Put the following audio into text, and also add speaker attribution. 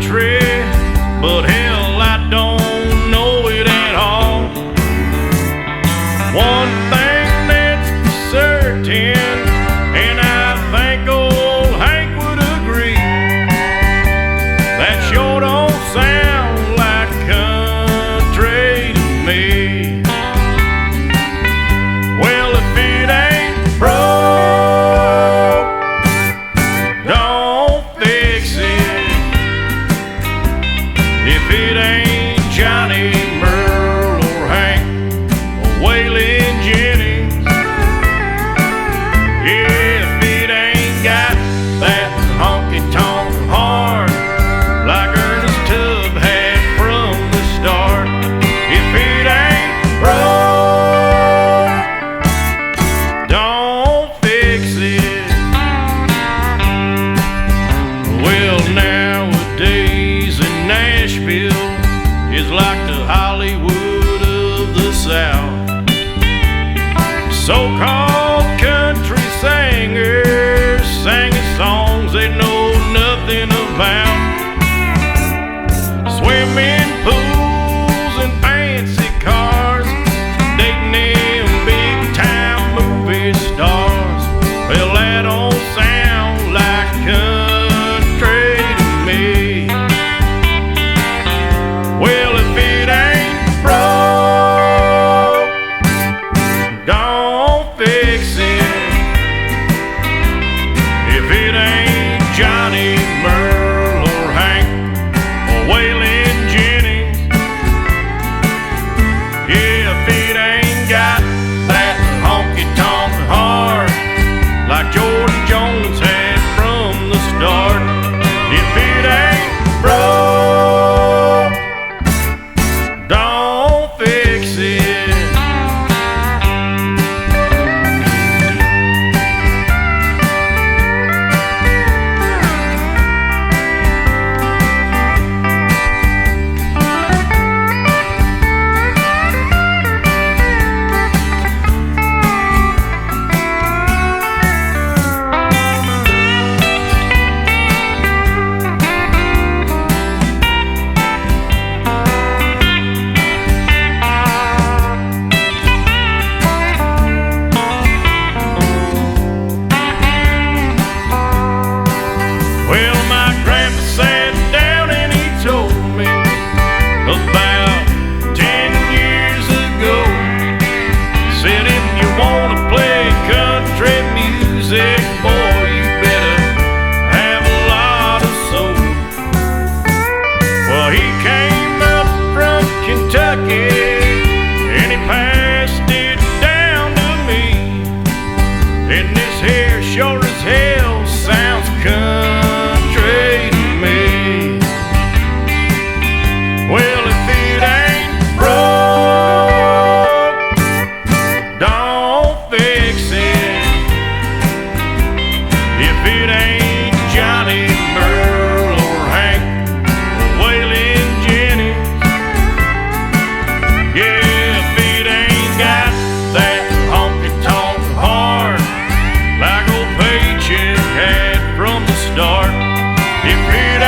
Speaker 1: country, but hell, I don't know it at all. One thing that's certain, and I think old Hank would agree, that sure don't sound like country to me. Well, if it ain't broke, don't fix it. If it ain't Johnny, Merle, or Hank, or Waylon Jennings, yeah, if it ain't got that honky-tonk heart like Ernest Tubb had from the start, if it ain't broke, don't fix it. Well, nowadays in Nashville is like the Hollywood of the South. So-called country singers singing songs they know nothing about. Swimming pools and fancy cars, dating them big-time movie stars. Well, that don't sound like country to me. Well, if it ain't broke, don't fix it. If it ain't Johnny, Merle, or Hank, or Waylon Jennings, yeah, if it ain't got that honky-tonk heart like Jordan Jones had from the start, if it ain't broke, don't fix it. Well, my grandpa sat down and he told me about 10 years ago. Said if you wanna play country music, boy, you better have a lot of soul. Well, he came up from Kentucky and he passed it down to me. And this here sure as hell sounds country to me. Well, if it ain't broke, don't fix it. If it ain't Johnny, Merle, or Hank, or Waylon Jennings, yeah, if it ain't got that honky-tonk heart like old Paycheck had from the start, if it